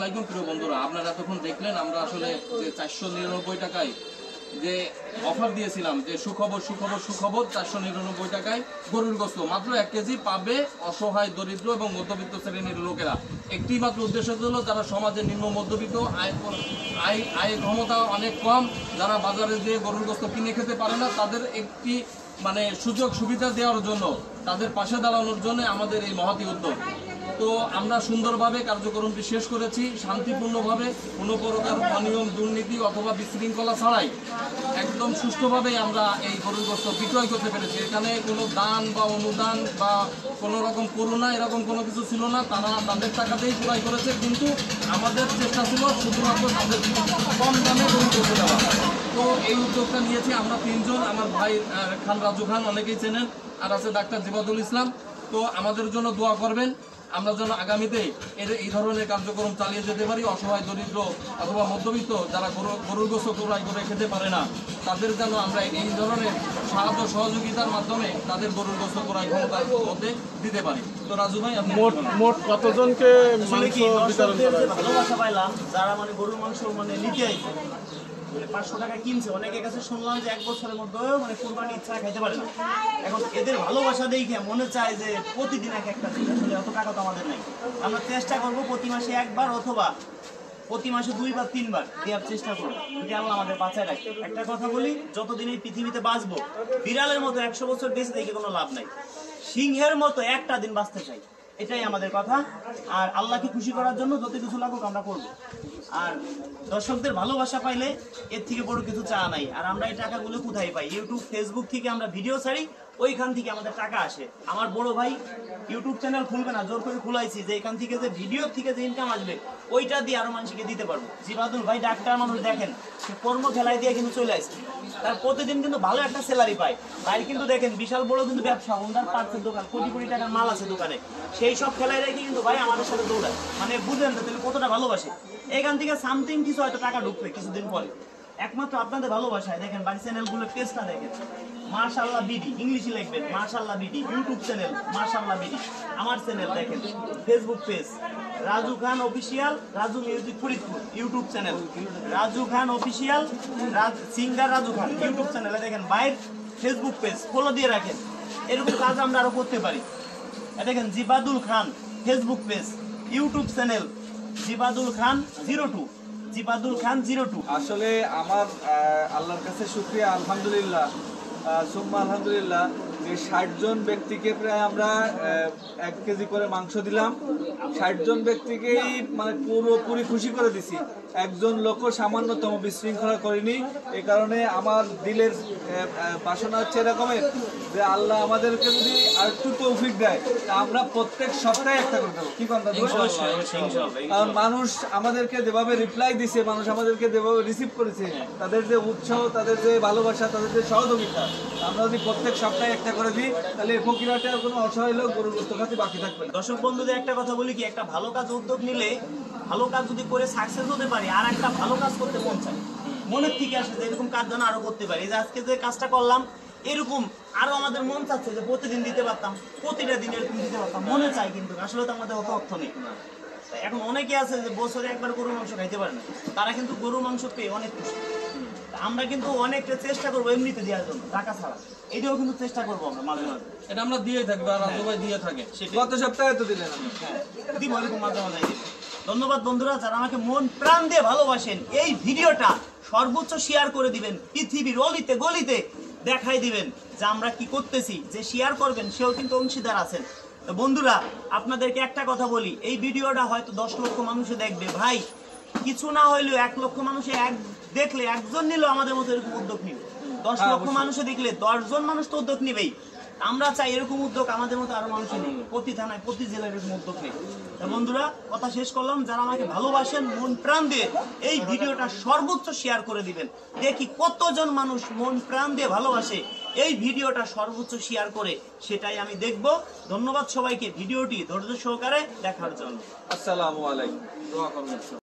আলাইকুম প্রিয় বন্ধুরা, আপনারা এতক্ষণ দেখলেন আমরা আসলে যে 499 টাকায় যে অফার দিয়েছিলাম যে সুখবর 499 টাকায় গরুর গোশত মাত্র 1 কেজি পাবে অসহায় দরিদ্র এবং মধ্যবিত্ত শ্রেণীর লোকেরা। একটি মাত্র উদ্দেশ্য হলো যারা সমাজের নিম্ন মধ্যবিত্ত আয় ক্ষমতা অনেক কম, যারা বাজারে দিয়ে গরুর গোশত কিনে খেতে পারে না, তাদের একটি সুযোগ সুবিধা দেওয়ার জন্য, তাদের পাশে দাঁড়ানোর জন্য আমাদের এই মহতী উদ্যোগ। তো আমরা সুন্দরভাবে কার্যক্রমটি শেষ করেছি, শান্তিপূর্ণভাবে, কোনো প্রকার অনিয়ম দুর্নীতি অথবা বিশৃঙ্খলা ছাড়াই একদম সুষ্ঠুভাবে আমরা এই গরুর গোশত বিক্রয় করতে পেরেছি। এখানে কোনো দান বা অনুদান বা কোনো রকম করুণা এরকম কোনো কিছু ছিল না, তারা তাদের টাকাতেই ক্রয় করেছে, কিন্তু আমাদের চেষ্টা ছিল শুধুমাত্র তাদের কম দামে গরুর গোশত দেওয়া। তো এই উদ্যোগটা নিয়েছি আমরা তিনজন, আমার ভাই খান রাজু খান, অনেকেই চেনেন, আর আছে ডাক্তার জিবাদুল ইসলাম। তো আমাদের জন্য দোয়া করবেন, আমরা যেন আগামীতে এই ধরনের কার্যক্রম চালিয়ে যেতে পারি। অসহায় দরিদ্র অথবা মধ্যবিত্ত যারা গরুর গোশত ক্রয় করে খেতে পারে না, তাদের যেন আমরা এই ধরনের সাহায্য সহযোগিতার মাধ্যমে তাদের গরুর গোশত ক্রয় ক্ষমতার মধ্যে দিতে পারি। তো রাজু ভাই, আপনি মোট কতজনকে ভালোবাসা পাইলাম যারা গরুর মাংস নিতে আইছে, 500 টাকা কিনছে, অনেকের কাছে শুনলাম যে 1 বছরের মধ্যে কুরবানি ইচ্ছা খাইতে পারে না। এখন এদের ভালোবাসা দেখে মনে চায় যে প্রতিদিন একটা দিন, আসলে অত টাকা তো আমাদের নাই। আমরা চেষ্টা করবো প্রতি মাসে একবার অথবা প্রতি মাসে 2 বা 3 বার দেওয়ার চেষ্টা করবো, যদি আল্লাহ আমাদের বাঁচায় রাখে। একটা কথা বলি, যতদিন এই পৃথিবীতে বাঁচবো, বিড়ালের মতো 100 বছর বেঁচে দেখে কোনো লাভ নাই, সিংহের মতো একটা দিন বাঁচতে চাই, এটাই আমাদের কথা। আর আল্লাহকে খুশি করার জন্য যত কিছু লাগুক আমরা করবো। আর দর্শকদের ভালোবাসা পাইলে এর থেকে বড় কিছু চাওয়া নাই। আর আমরা এই টাকাগুলো কোথায় পাই? ইউটিউব, ফেসবুক থেকে আমরা ভিডিও ছাড়ি, ওইখান থেকে আমাদের টাকা আসে। আমার বড় ভাই ইউটিউব চ্যানেল খুলবে না, জোর করে খুলাইছি যে এখান থেকে যে ভিডিও থেকে যে ইনকাম আসবে ওইটা দিয়ে আরো মানুষকে দিতে পারবো। জিবাদুল ভাই ডাক্তার মানুষ, দেখেন সে কর্ম খেলায় দিয়ে কিন্তু চলে আসছে, তার প্রতিদিন কিন্তু ভালো একটা স্যালারি পায়। ভাই কিন্তু দেখেন বিশাল বড় কিন্তু ব্যবসা, ওনার পার্সের দোকান, কোটি কোটি টাকার মাল আছে দোকানে, সেই সব খেলায় রেখে কিন্তু ভাই আমাদের সাথে দৌড়ায়। বুঝলেন তো তাহলে কতটা ভালোবাসে। এখান থেকে সামথিং কিছু হয়তো টাকা ঢুকবে কিছুদিন পরে, একমাত্র আপনাদের ভালোবাসায়। দেখেন বাড়ি চ্যানেলগুলোর পেজটা দেখেন, মাশাআল্লাহ বিডি, ইংলিশে লিখবেন Mashallah BD. YouTube channel Mashallah BD, আমার চ্যানেল দেখেন, Facebook page Raju Khan official, Raju music Faridpur YouTube channel, Raju Khan official, singer Raju Khan YouTube চ্যানেলে দেখেন, বাইর ফেসবুক পেজ ফলো দিয়ে রাখেন। এরকম কাজ আমরা আরো করতে পারি। দেখেন জিবাদুল খান ফেসবুক পেজ, ইউটিউব চ্যানেল জিবাদুল খান 02, জিবাদুল খান 02। আসলে আমার আল্লাহর কাছে শুকরিয়া, আলহামদুলিল্লাহ, সুম্মা আলহামদুলিল্লাহ, যে 60 জন ব্যক্তিকে প্রায় আমরা 1 কেজি করে মাংস দিলাম। 60 জন ব্যক্তিকেই পুরোপুরি খুশি করে দিছি, একজন লোক সামান্যতম বিশৃঙ্খলা করিনি। এই কারণে আমার দিলের বাসনা হচ্ছে এরকমের যে আল্লাহ আমাদেরকে যদি আর একটু তৌফিক দেয়, আমরা প্রত্যেক সপ্তাহে একটা করে দেবো। কি কথা? কারণ মানুষ আমাদেরকে যেভাবে রিপ্লাই দিছে, মানুষ আমাদেরকে যেভাবে রিসিভ করেছে, তাদের যে উৎসাহ, তাদের যে ভালোবাসা, তাদের যে সহযোগিতা, আমরা যদি প্রত্যেক সপ্তাহে একটা করে দিই, তাহলে ফকিরহাটে আর কোনো অসহায় লোক গরুর গোশত খাতে বাকি থাকবে না। দর্শক বন্ধুদের একটা কথা বলি কি, একটা ভালো কাজ উদ্যোগ নিলে, ভালো কাজ যদি করে সাকসেস হতে পারি, আর একটা ভালো কাজ করতে মন চায়, মনের থেকে আসে যে এরকম কাজ যেন আরো করতে পারি। যে আজকে যে কাজটা করলাম, এরকম আরো আমাদের মন চাচ্ছে যে প্রতিদিন দিতে পারতাম, প্রতিটা দিন এরকম দিতে পারতাম, মনে চাই, কিন্তু আসলে তো আমাদের অত অর্থ নেই। এখন অনেকে আছে যে বছরে একবার গরুর মাংস খাইতে পারে না, তারা কিন্তু গরুর মাংস পেয়ে অনেক খুশি। আমরা কিন্তু অনেকটা চেষ্টা করবো এমনিতে দেওয়ার জন্য, টাকা ছাড়া, এটাও কিন্তু চেষ্টা করবো আমরা মাঝে মাঝে। এটা আমরা দিয়ে থাকি, আর রাজু ভাই দিয়ে থাকে। গত সপ্তাহে তো দিলেন, দিব এরকম মাঝে মাঝে। ধন্যবাদ বন্ধুরা, যারা আমাকে মন প্রাণ দিয়ে ভালোবাসেন। এই ভিডিওটা সর্বোচ্চ শেয়ার করে দিবেন, পৃথিবীর অলিতে গলিতে দেখাই দিবেন যে আমরা কি করতেছি। যে শেয়ার করবেন সেও কিন্তু অংশীদার আছেন। তো বন্ধুরা, আপনাদেরকে একটা কথা বলি, এই ভিডিওটা হয়তো 10 লক্ষ মানুষে দেখবে, ভাই কিছু না হইলেও 1 লক্ষ মানুষে দেখলে একজন নিলেও আমাদের মতো এরকম উদ্যোগ নিবে। 10 লক্ষ মানুষে দেখলে 10 জন মানুষ তো উদ্যোগ নিবেই। আমরা চাই এরকম উদ্যোগ আমাদের মতো আরো মানুষের নেই, প্রতি থানায় প্রতি জেলায় এরকম উদ্যোগ নেই। বন্ধুরা, কথা শেষ করলাম, যারা আমাকে ভালোবাসেন মন প্রাণ দিয়ে এই ভিডিওটা সর্বোচ্চ শেয়ার করে দিবেন। দেখি কতজন মানুষ মন প্রাণ দিয়ে ভালোবাসে এই ভিডিওটা সর্বোচ্চ শেয়ার করে, সেটাই আমি দেখব। ধন্যবাদ সবাইকে ভিডিওটি ধৈর্য সহকারে দেখার জন্য। আসসালামু আলাইকুম।